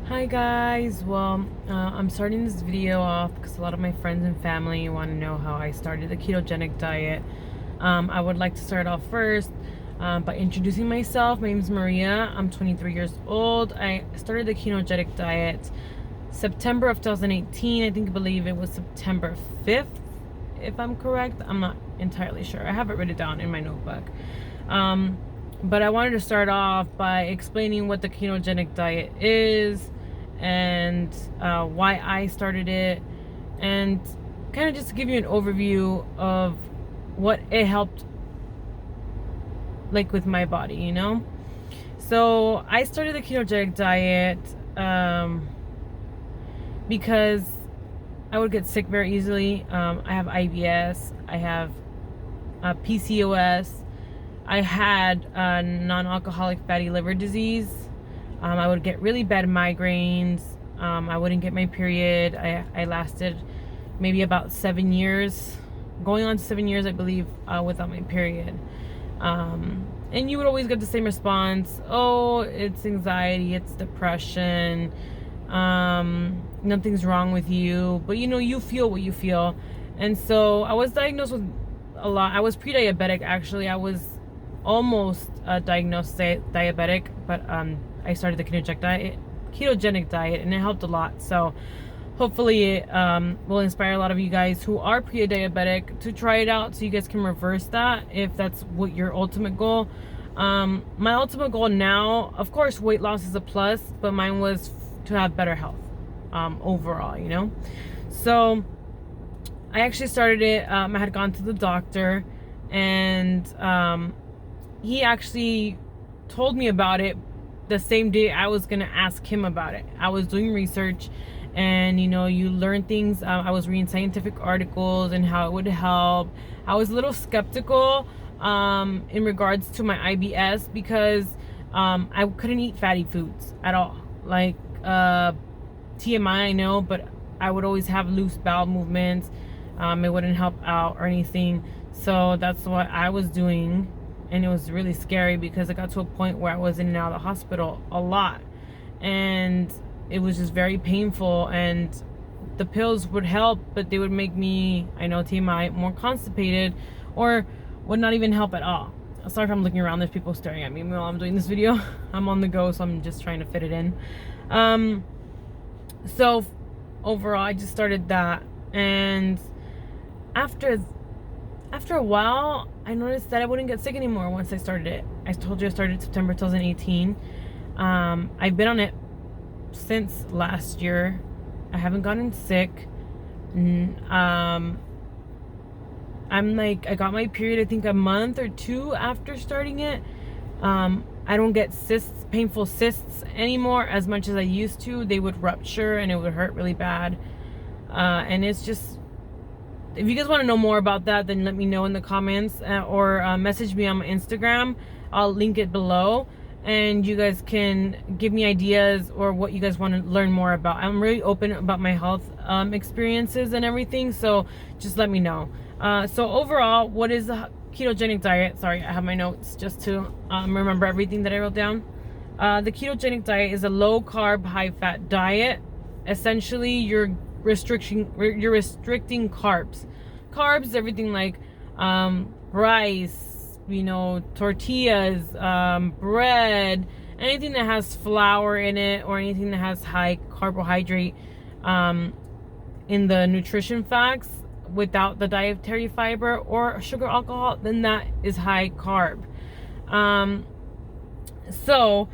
Hi guys, I'm starting this video off because a lot of my friends and family want to know how I started the ketogenic diet. I would like to start off first by introducing myself. My name is Maria. I'm 23 years old. I started the ketogenic diet September of 2018. I believe it was September 5th, if I'm correct. I'm not entirely sure. I have it written down in my notebook. But I wanted to start off by explaining what the ketogenic diet is and why I started it, and kind of just to give you an overview of what it helped like with my body, So I started the ketogenic diet because I would get sick very easily. I have IBS, I have PCOS, I had non-alcoholic fatty liver disease. I would get really bad migraines. I wouldn't get my period. I lasted maybe about 7 years, going on to 7 years, I believe, without my period. And you would always get the same response. Oh, it's anxiety, it's depression. Nothing's wrong with you, but you feel what you feel. And so I was diagnosed with a lot. I was pre-diabetic, actually. I was almost diagnosed diabetic, but I started the ketogenic diet, and it helped a lot. So hopefully it will inspire a lot of you guys who are pre-diabetic to try it out, so you guys can reverse that if that's what your ultimate goal. My ultimate goal now, of course, weight loss is a plus, but mine was to have better health overall, So I actually started it. I had gone to the doctor, and he actually told me about it the same day I was gonna ask him about it. I was doing research, and you learn things. I was reading scientific articles and how it would help. I was a little skeptical in regards to my IBS because I couldn't eat fatty foods at all. Like TMI, I know, but I would always have loose bowel movements. It wouldn't help out or anything. So that's what I was doing. And it was really scary because it got to a point where I was in and out of the hospital a lot. And it was just very painful. And the pills would help, but they would make me, I know TMI, more constipated, or would not even help at all. Sorry if I'm looking around. There's people staring at me while I'm doing this video. I'm on the go, so I'm just trying to fit it in. So overall, I just started that. And after a while, I noticed that I wouldn't get sick anymore once I started it. I told you I started September 2018. I've been on it since last year. I haven't gotten sick. I got my period, I think, a month or two after starting it. I don't get painful cysts anymore as much as I used to. They would rupture and it would hurt really bad. And it's just, if you guys want to know more about that, then let me know in the comments, or message me on my Instagram. I'll link it below, and you guys can give me ideas or what you guys want to learn more about. I'm really open about my health experiences and everything, so just let me know. So overall, what is the ketogenic diet? Sorry, I have my notes just to remember everything that I wrote down. The ketogenic diet is a low carb, high fat diet. Essentially, you're restricting carbs. Everything like rice, tortillas, bread, anything that has flour in it, or anything that has high carbohydrate in the nutrition facts without the dietary fiber or sugar, alcohol, then that is high carb. So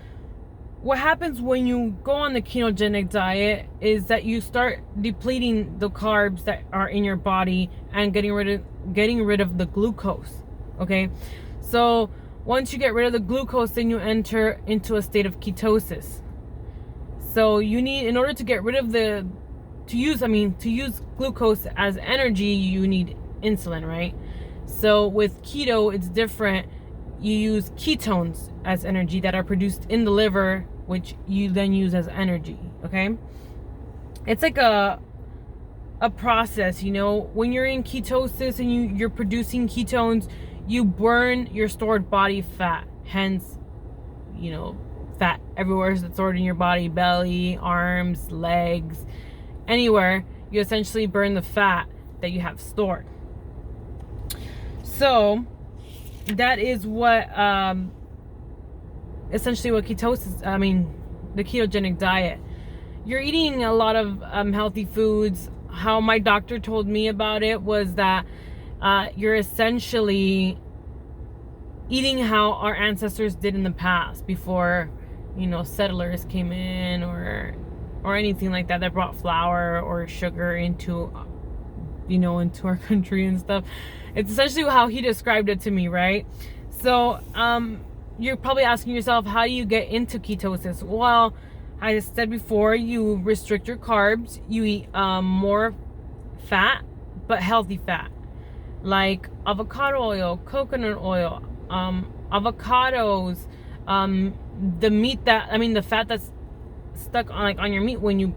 what happens when you go on the ketogenic diet is that you start depleting the carbs that are in your body and getting rid of the glucose. Okay, so once you get rid of the glucose, then you enter into a state of ketosis. So you need, in order to get rid of to use glucose as energy, you need insulin, right? So with keto, it's different. You use ketones as energy that are produced in the liver, which you then use as energy. Okay, it's like a process. When you're in ketosis and you're producing ketones, you burn your stored body fat, hence fat everywhere that's stored in your body, belly, arms, legs, anywhere. You essentially burn the fat that you have stored. So that is what essentially what ketosis, the ketogenic diet. You're eating a lot of healthy foods. How my doctor told me about it was that you're essentially eating how our ancestors did in the past, before, settlers came in or anything like that brought flour or sugar into our country and stuff. It's essentially how he described it to me, right? So you're probably asking yourself, how do you get into ketosis? Well, I said before, you restrict your carbs, you eat more fat, but healthy fat, like avocado oil, coconut oil, avocados, the fat that's stuck on your meat when you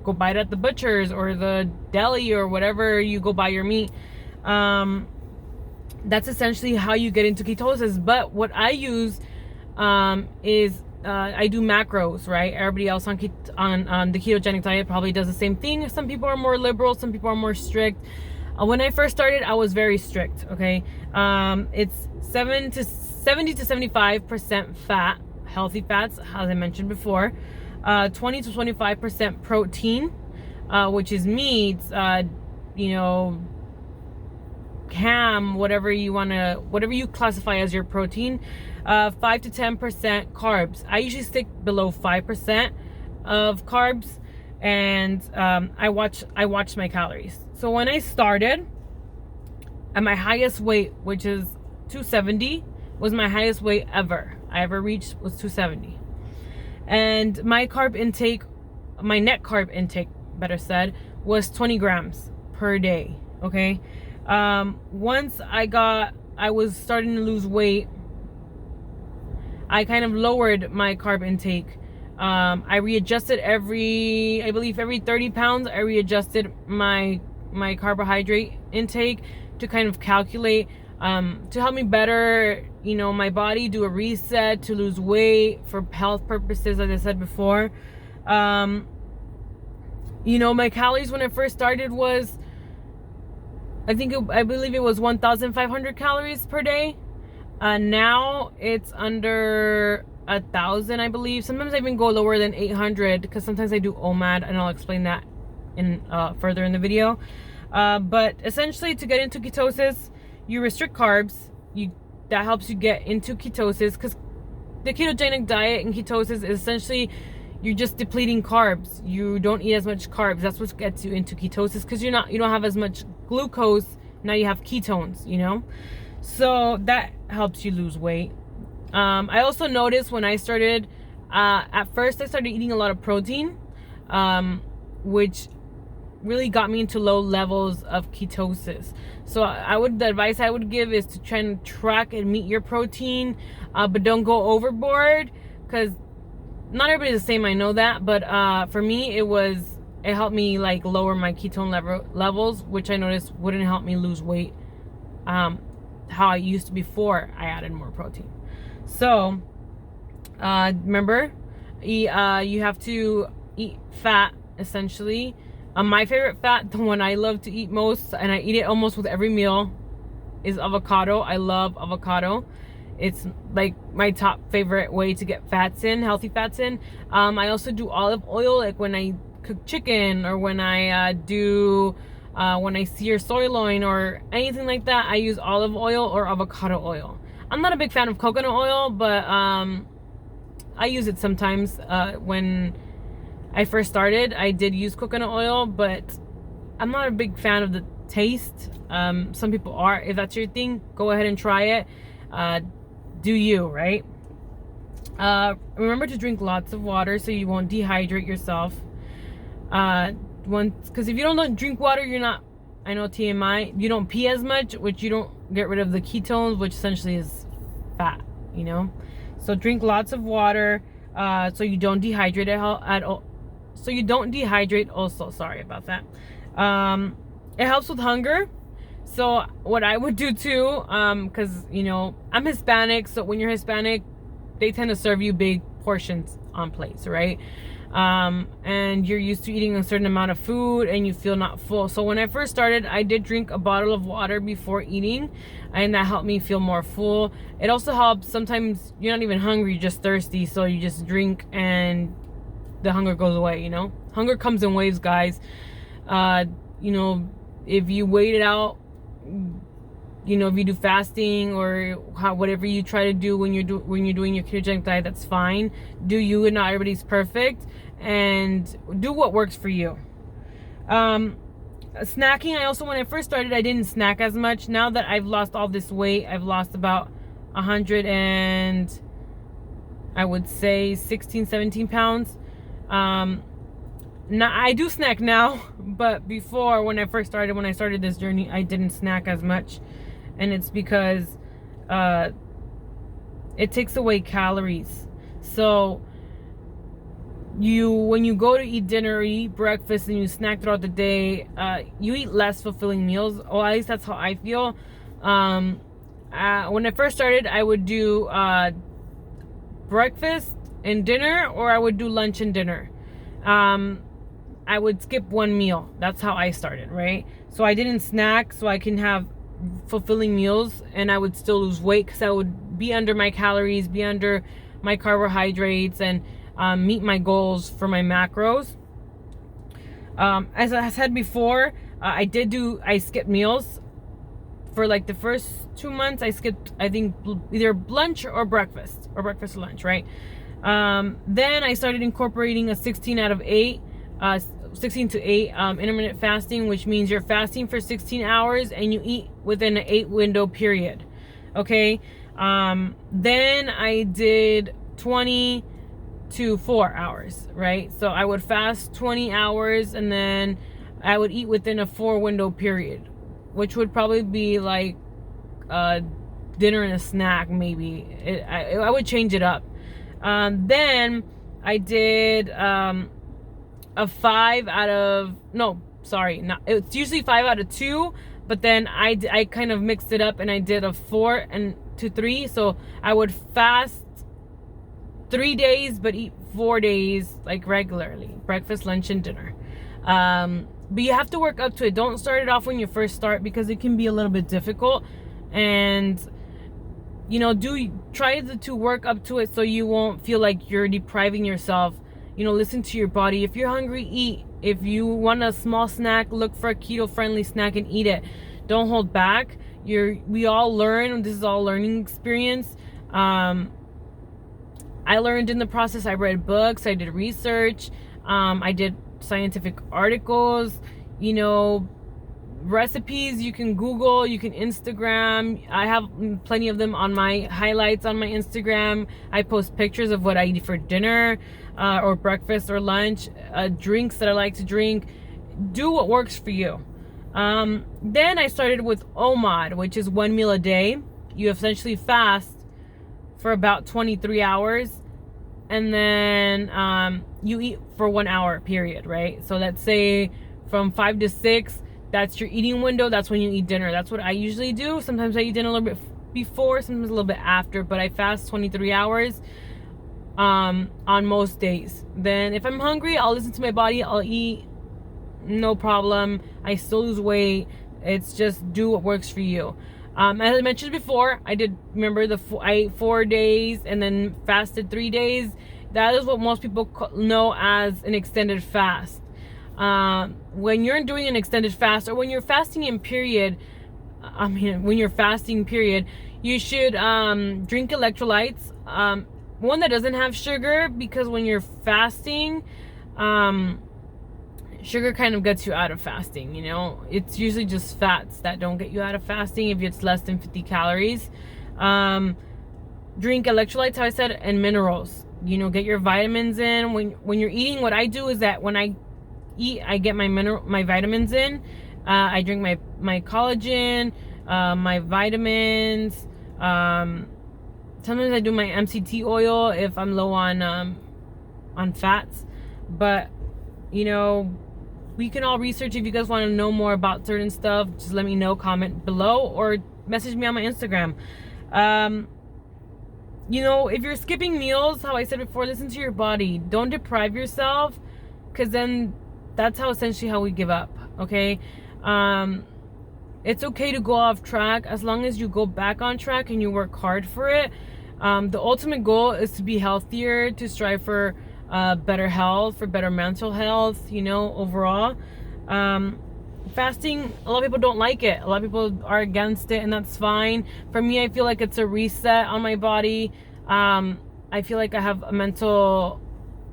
go buy it at the butcher's or the deli or whatever you go buy your meat. That's essentially how you get into ketosis. But what I use is I do macros, right? Everybody else on the ketogenic diet probably does the same thing. Some people are more liberal, some people are more strict. When I first started, I was very strict, okay? It's 70 to 75% fat, healthy fats, as I mentioned before. 20 to 25% protein, which is meats, ham, whatever you classify as your protein. 5 to 10% carbs. I usually stick below 5% of carbs, and I watch my calories. So when I started, at my highest weight, which is 270, was my highest weight I ever reached, was 270. And my net carb intake, better said, was 20 grams per day, okay? Once I was starting to lose weight, I kind of lowered my carb intake. I readjusted every 30 pounds, I readjusted my carbohydrate intake to kind of calculate, to help me better, my body do a reset, to lose weight for health purposes, as I said before. My calories when I first started was, I believe it was 1,500 calories per day. Now it's under 1,000, I believe. Sometimes I even go lower than 800, because sometimes I do OMAD, and I'll explain that in further in the video. But essentially, to get into ketosis, you restrict carbs. That helps you get into ketosis, because the ketogenic diet and ketosis is essentially, you're just depleting carbs. You don't eat as much carbs. That's what gets you into ketosis, because you don't have as much glucose. Now you have ketones, so that helps you lose weight. I also noticed when I started, at first I started eating a lot of protein, which really got me into low levels of ketosis. So the advice I would give is to try and track and meet your protein, but don't go overboard, because not everybody's the same, I know that, but for me it helped me like lower my ketone levels, which I noticed wouldn't help me lose weight how I used to before I added more protein. So remember, you have to eat fat, essentially. My favorite fat, the one I love to eat most, and I eat it almost with every meal, is avocado. I love avocado. It's like my top favorite way to get fats in, healthy fats in. I also do olive oil, like when I cook chicken, or when I when I sear sirloin or anything like that, I use olive oil or avocado oil. I'm not a big fan of coconut oil, but I use it sometimes. When I first started, I did use coconut oil, but I'm not a big fan of the taste. Some people are. If that's your thing, go ahead and try it. Do you, right? Remember to drink lots of water so you won't dehydrate yourself. Because if you don't drink water, you're not, I know TMI, you don't pee as much, which you don't get rid of the ketones, which essentially is fat, So drink lots of water, so you don't dehydrate at all. So you don't dehydrate also, sorry about that. It helps with hunger. So what I would do too, because I'm Hispanic, so when you're Hispanic, they tend to serve you big portions on plates, right? And you're used to eating a certain amount of food and you feel not full. So when I first started, I did drink a bottle of water before eating, and that helped me feel more full. It also helps, sometimes you're not even hungry, you're just thirsty, so you just drink and the hunger goes away, you know? Hunger comes in waves, guys. You know, if you wait it out, you know, if you do fasting or whatever you try to do when you're doing your ketogenic diet, that's fine. Do you, and not everybody's perfect, and do what works for you. Snacking, I also, when I first started, I didn't snack as much. Now that I've lost all this weight, I've lost about 100 and I would say 16, 17 pounds. Now I do snack now, but before, when I started this journey, I didn't snack as much. And it's because it takes away calories. So when you go to eat dinner or eat breakfast and you snack throughout the day, you eat less fulfilling meals. Or at least that's how I feel. When I first started, I would do breakfast and dinner, or I would do lunch and dinner. I would skip one meal. That's how I started, right? So I didn't snack so I can have fulfilling meals, and I would still lose weight because I would be under my calories, be under my carbohydrates, and meet my goals for my macros. As I said before, I skipped meals. For like the first 2 months, I skipped, I think, either lunch or breakfast or lunch, right? Then I started incorporating a 16 to 8 intermittent fasting, which means you're fasting for 16 hours and you eat within an 8 window period. Okay. Then I did 20 to 4 hours, right? So I would fast 20 hours and then I would eat within a 4 window period, which would probably be like dinner and a snack, maybe. I would change it up. Then I did it's usually 5 out of 2, but then I kind of mixed it up and I did a 4 and to 3. So I would fast 3 days but eat 4 days like regularly, breakfast, lunch, and dinner. But you have to work up to it. Don't start it off when you first start, because it can be a little bit difficult. And you know, try to work up to it so you won't feel like you're depriving yourself. You know, listen to your body. If you're hungry, eat. If you want a small snack, look for a keto-friendly snack and eat it. Don't hold back. We all learn. This is all learning experience. I learned in the process. I read books. I did research. I did scientific articles. You know, recipes you can Google, you can Instagram. I have plenty of them on my highlights on my Instagram. I post pictures of what I eat for dinner or breakfast or lunch, drinks that I like to drink. Do what works for you. Then I started with OMAD, which is 1 meal a day. You essentially fast for about 23 hours and then you eat for 1 hour period, right? So let's say from 5 to 6, that's your eating window. That's when you eat dinner. That's what I usually do. Sometimes I eat dinner a little bit before, sometimes a little bit after, but I fast 23 hours on most days. Then if I'm hungry, I'll listen to my body. I'll eat, no problem. I still lose weight. It's just do what works for you. As I mentioned before, I ate 4 days and then fasted 3 days. That is what most people know as an extended fast. When you're doing an extended fast, or when you're fasting in period, you should drink electrolytes. One that doesn't have sugar, because when you're fasting, sugar kind of gets you out of fasting, you know. It's usually just fats that don't get you out of fasting if it's less than 50 calories. Drink electrolytes, how I said, and minerals. You know, get your vitamins in. When you're eating, what I do is that when I eat, I get my vitamins in. I drink my collagen, my vitamins. Sometimes I do my MCT oil if I'm low on fats. But you know, we can all research. If you guys want to know more about certain stuff, just let me know, comment below, or message me on my Instagram. you know, if you're skipping meals, how I said before, listen to your body. Don't deprive yourself, because then that's how essentially how we give up. Okay. It's okay to go off track as long as you go back on track and you work hard for it. The ultimate goal is to be healthier, to strive for better health, for better mental health, you know, overall. Fasting, a lot of people don't like it. A lot of people are against it, and that's fine. For me, I feel like it's a reset on my body. I feel like I have a mental,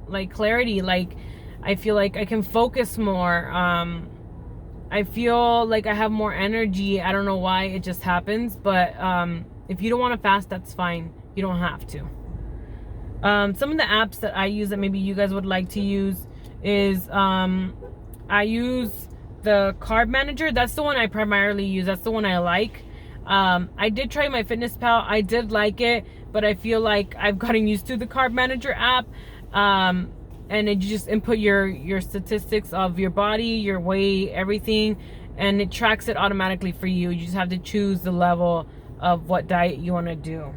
like, clarity. Like, I feel like I can focus more. I feel like I have more energy. I don't know why, it just happens. But if you don't want to fast, that's fine. You don't have to. Some of the apps that I use that maybe you guys would like to use is I use the Carb Manager. That's the one I primarily use. That's the one I like. I did try my MyFitnessPal. I did like it, but I feel like I've gotten used to the Carb Manager app. And you just input your statistics of your body, your weight, everything, and it tracks it automatically for you. You just have to choose the level of what diet you want to do.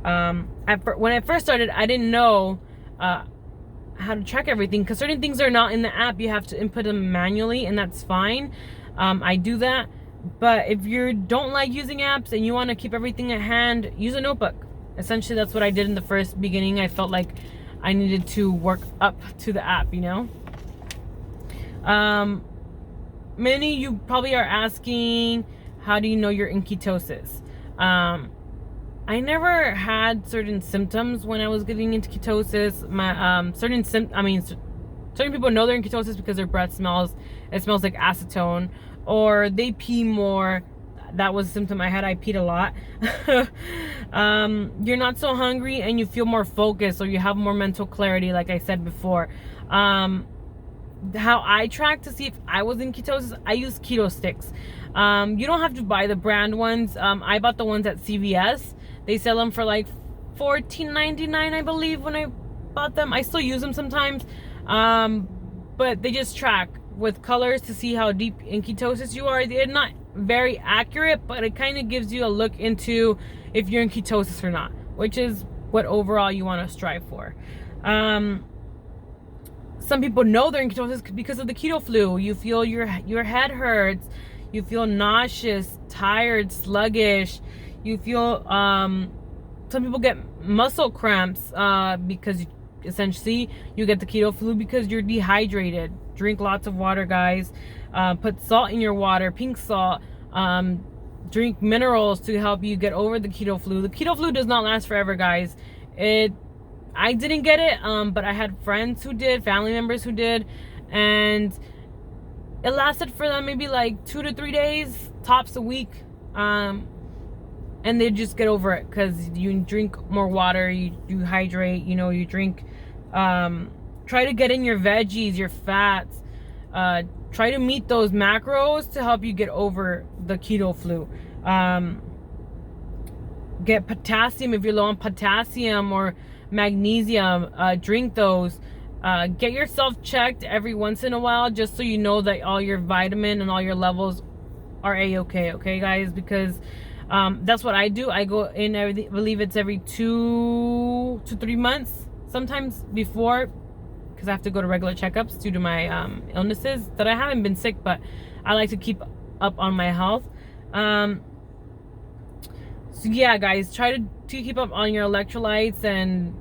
When I first started, I didn't know how to track everything, because certain things are not in the app. You have to input them manually, and that's fine. I do that. But if you don't like using apps and you want to keep everything at hand, use a notebook. Essentially, that's what I did in the first beginning. I felt like I needed to work up to the app, you know. Many you probably are asking, how do you know you're in ketosis? I never had certain symptoms when I was getting into ketosis. Certain people know they're in ketosis because their breath smells. It smells like acetone, or they pee more. That was a symptom I had. I peed a lot. You're not so hungry and you feel more focused, or you have more mental clarity, like I said before. How I track to see if I was in ketosis, I use keto sticks. You don't have to buy the brand ones. I bought the ones at CVS. They sell them for like $14.99, I believe, when I bought them. I still use them sometimes. But they just track with colors to see how deep in ketosis you are. They're not very accurate, but it kind of gives you a look into if you're in ketosis or not, which is what overall you want to strive for. Some people know they're in ketosis because of the keto flu. You feel your head hurts, you feel nauseous, tired, sluggish. You feel some people get muscle cramps because essentially you get the keto flu because you're dehydrated. Drink lots of water, guys. Put salt in your water, pink salt. Drink minerals to help you get over the keto flu. The keto flu does not last forever, guys. I didn't get it, but I had friends who did, family members who did, and it lasted for them maybe like 2 to 3 days, tops a week. And they just get over it because you drink more water, you hydrate, you know, you drink. Try to get in your veggies, your fats. Try to meet those macros to help you get over the keto flu. Get potassium if you're low on potassium, or magnesium. Drink those. Get yourself checked every once in a while, just so you know that all your vitamin and all your levels are a-okay, okay, guys? Because that's what I do. I go in, I believe it's every 2 to 3 months, sometimes before, because I have to go to regular checkups due to my illnesses. That I haven't been sick, but I like to keep up on my health. So yeah, guys, try to keep up on your electrolytes. And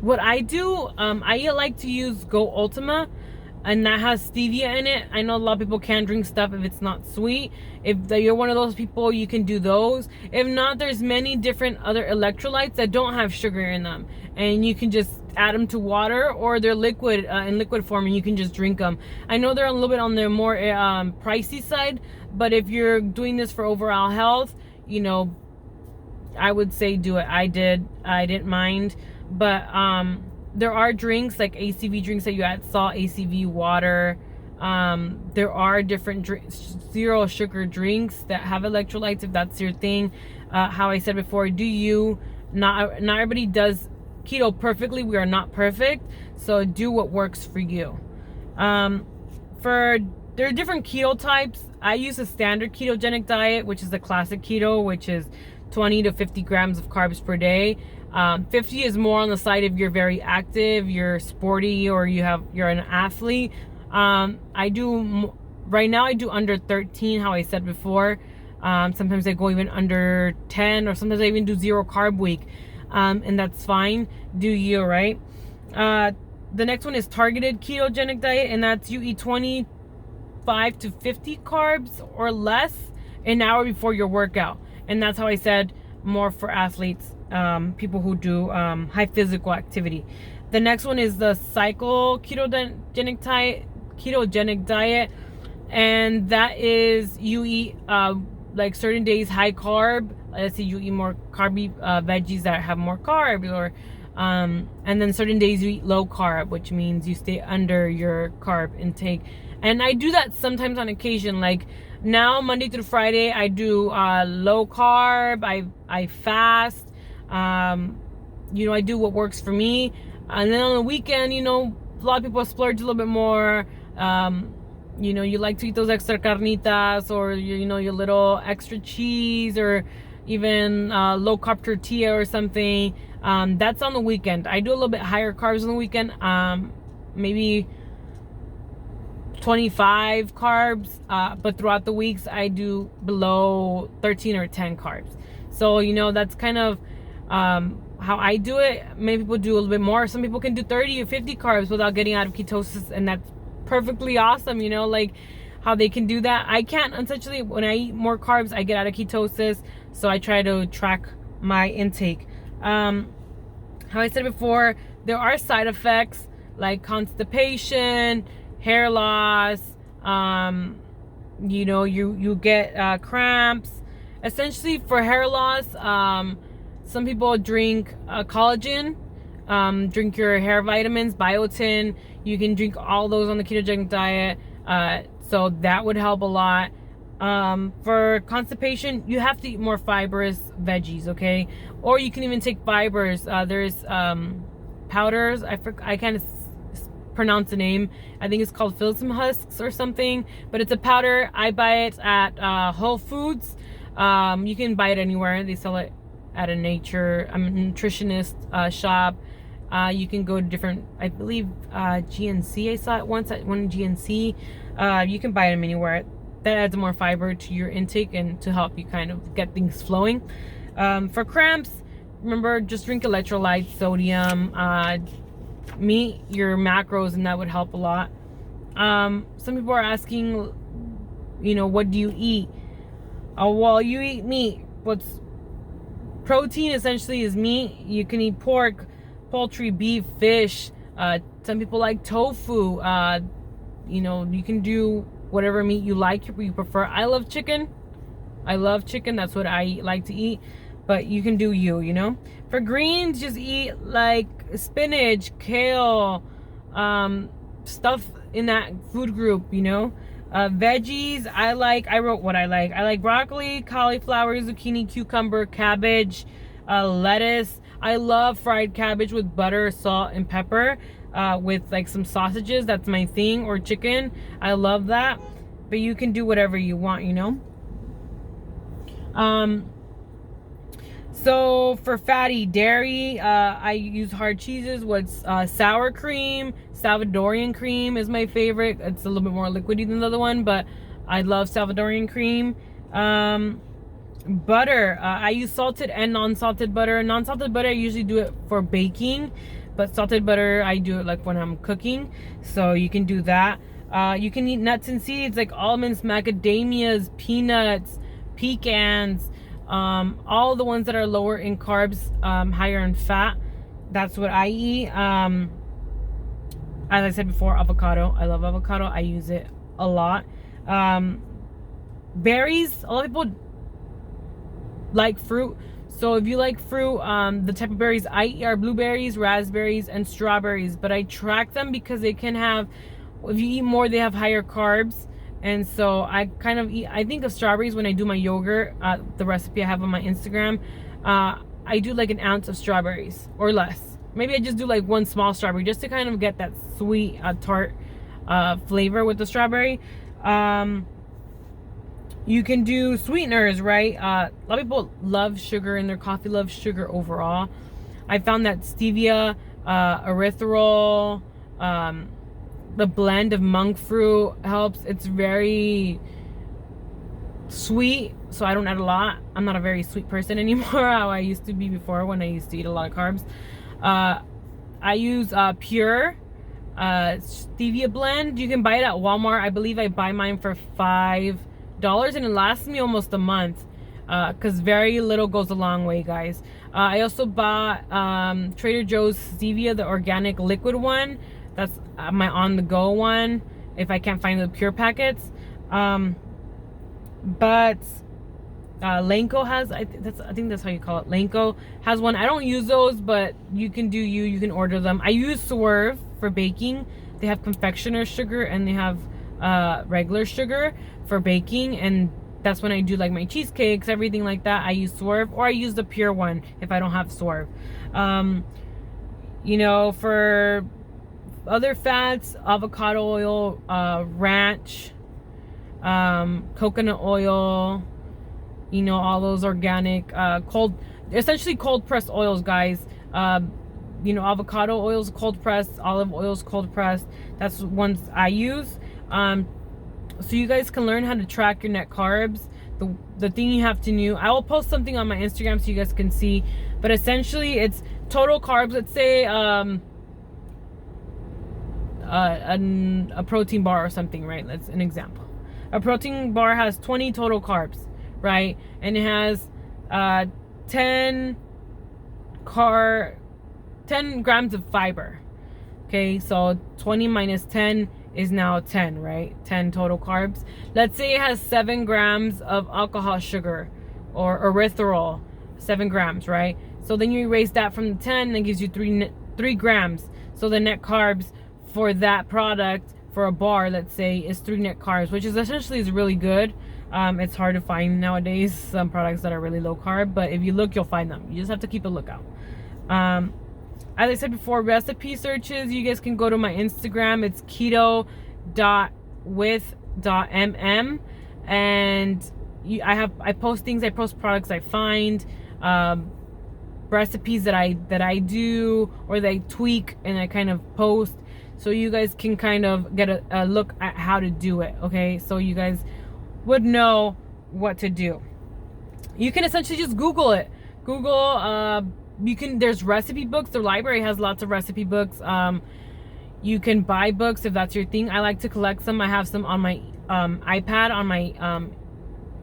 what I do, I like to use Go Ultima, and that has stevia in it. I know a lot of people can't drink stuff if it's not sweet. If you're one of those people, you can do those. If not, there's many different other electrolytes that don't have sugar in them, and you can just add them to water, or they're liquid in liquid form, and you can just drink them. I know they're a little bit on the more pricey side, but if you're doing this for overall health, you know, I would say do it. I didn't mind. But there are drinks like ACV drinks that you add salt, ACV water. There are different zero sugar drinks that have electrolytes, if that's your thing. How I said before, not everybody does keto perfectly. We are not perfect, so do what works for you. There are different keto types. I use a standard ketogenic diet, which is the classic keto, which is 20 to 50 grams of carbs per day. 50 is more on the side if you're very active, you're sporty, or you're an athlete. Right now I do under 13, how I said before. Sometimes I go even under 10, or sometimes I even do 0 carb week. And that's fine. Do you, right? The next one is targeted ketogenic diet, and that's you eat 25 to 50 carbs or less an hour before your workout. And that's how I said, more for athletes, people who do high physical activity. The next one is the cycle ketogenic diet, and that is you eat like certain days high carb. Let's say you eat more carby veggies that have more carbs, or and then certain days you eat low carb, which means you stay under your carb intake. And I do that sometimes on occasion. Like now, Monday through Friday, I do low carb. I fast. I do what works for me. And then on the weekend, a lot of people splurge a little bit more. You like to eat those extra carnitas, or your little extra cheese, or even low carb tortilla or something. That's on the weekend. I do a little bit higher carbs on the weekend. Maybe 25 carbs, but throughout the weeks I do below 13 or 10 carbs. So that's kind of how I do it. Many people do a little bit more. Some people can do 30 or 50 carbs without getting out of ketosis, and that's perfectly awesome. Like how they can do that. I can't. Essentially, when I eat more carbs, I get out of ketosis, so I try to track my intake. How I said before, there are side effects like constipation, hair loss, you get cramps. Essentially, for hair loss, some people drink collagen, drink your hair vitamins, biotin. You can drink all those on the ketogenic diet, so that would help a lot. For constipation, you have to eat more fibrous veggies, okay? Or you can even take fibers. There's powders. I can't pronounce the name. I think it's called psyllium husks or something, but it's a powder. I buy it at Whole Foods. You can buy it anywhere. They sell it at a nutritionist shop. You can go to different, I believe, GNC. I saw it once at one GNC. You can buy them anywhere. That adds more fiber to your intake and to help you kind of get things flowing. For cramps, remember, just drink electrolytes, sodium, meet your macros, and that would help a lot. Some people are asking, what do you eat? Well, you eat meat. Protein essentially is meat. You can eat pork, poultry, beef, fish. Some people like tofu. You can do whatever meat you like, you prefer. I love chicken. That's what I like to eat. But you can do For greens, just eat like spinach, kale, stuff in that food group, Veggies, I wrote what I like. I like broccoli, cauliflower, zucchini, cucumber, cabbage, lettuce. I love fried cabbage with butter, salt, and pepper. With like some sausages. That's my thing. Or chicken. I love that. But you can do whatever you want, So for fatty dairy, I use hard cheeses with sour cream. Salvadorian cream is my favorite. It's a little bit more liquidy than the other one, but I love Salvadorian cream. Butter, I use salted and non-salted butter. Non-salted butter, I usually do it for baking, but salted butter, I do it like when I'm cooking. So you can do that. You can eat nuts and seeds like almonds, macadamias, peanuts, pecans, all the ones that are lower in carbs, higher in fat. That's what I eat. As I said before, avocado. I love avocado. I use it a lot. Berries, a lot of people like fruit. So if you like fruit, the type of berries I eat are blueberries, raspberries, and strawberries. But I track them because they can have, if you eat more, they have higher carbs. And so I kind of eat, I think of strawberries when I do my yogurt, the recipe I have on my Instagram. I do like an ounce of strawberries or less. Maybe I just do like one small strawberry just to kind of get that sweet, tart flavor with the strawberry. You can do sweeteners, right? A lot of people love sugar in their coffee, love sugar overall. I found that stevia, erythritol, the blend of monk fruit helps. It's very sweet, so I don't add a lot. I'm not a very sweet person anymore, how I used to be before when I used to eat a lot of carbs. I use pure stevia blend. You can buy it at Walmart. I believe I buy mine for $5 and it lasts me almost a month, because very little goes a long way, guys. I also bought Trader Joe's stevia, the organic liquid one. That's my on-the-go one if I can't find the pure packets. But Lanco has, I think that's how you call it. Lanco has one. I don't use those, but you can can order them. I use Swerve for baking. They have confectioner sugar and they have regular sugar for baking, and that's when I do like my cheesecakes, everything like that. I use Swerve, or I use the pure one if I don't have Swerve. You know, for other fats, avocado oil, ranch, coconut oil, you know, all those organic, essentially cold pressed oils, guys. You know, avocado oils cold pressed, olive oils cold pressed. That's ones I use. So you guys can learn how to track your net carbs. The thing you have to know, I will post something on my Instagram so you guys can see, but essentially it's total carbs. Let's say a protein bar or something, right? That's an example. A protein bar has 20 total carbs, right? And it has 10 grams of fiber. Okay, so 20 minus 10 is now 10, right? 10 total carbs. Let's say it has 7 grams of alcohol sugar or erythritol, 7 grams, right? So then you erase that from the 10 and it gives you 3 grams. So the net carbs for that product, for a bar, let's say, is 3 net carbs, which is essentially really good. It's hard to find nowadays some products that are really low carb, but if you look, you'll find them. You just have to keep a lookout. As I said before, recipe searches, you guys can go to my Instagram. It's keto.with.mm, and I post things. I post products I find, recipes that I do or that I tweak, and I kind of post, so you guys can kind of get a look at how to do it. Okay, so you guys would know what to do. You can essentially just Google it. There's recipe books. The library has lots of recipe books. You can buy books if that's your thing. I like to collect some. I have some on my iPad, on my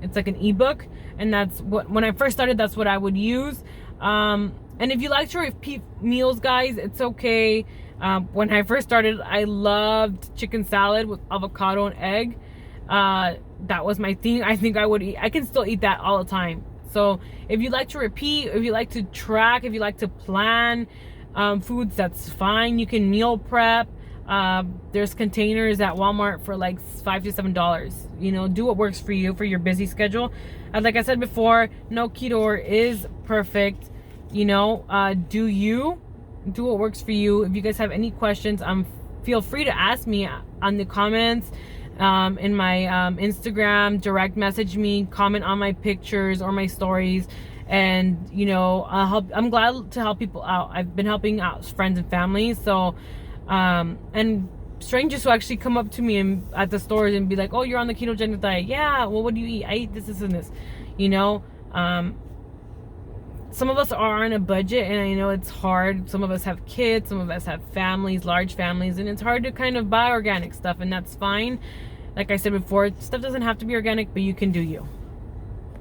it's like an ebook, and that's what, when I first started, that's what I would use. And if you like to repeat meals, guys, it's okay. When I first started, I loved chicken salad with avocado and egg. That was my thing. I think I can still eat that all the time. So if you like to repeat, if you like to track, if you like to plan foods, that's fine. You can meal prep. There's containers at Walmart for like $5 to $7. You know, do what works for you, for your busy schedule. And like I said before, no keto is perfect. You know, do what works for you. If you guys have any questions, feel free to ask me on the comments. In my Instagram, direct message me, comment on my pictures or my stories, and you know, I'm glad to help people out. I've been helping out friends and family, so and strangers who actually come up to me at the stores and be like, oh, you're on the ketogenic diet. Yeah, well, what do you eat? I eat this and this, you know. Some of us are on a budget, and I know it's hard. Some of us have kids, some of us have families, large families, and it's hard to kind of buy organic stuff, and that's fine. Like I said before, stuff doesn't have to be organic, but you can do you.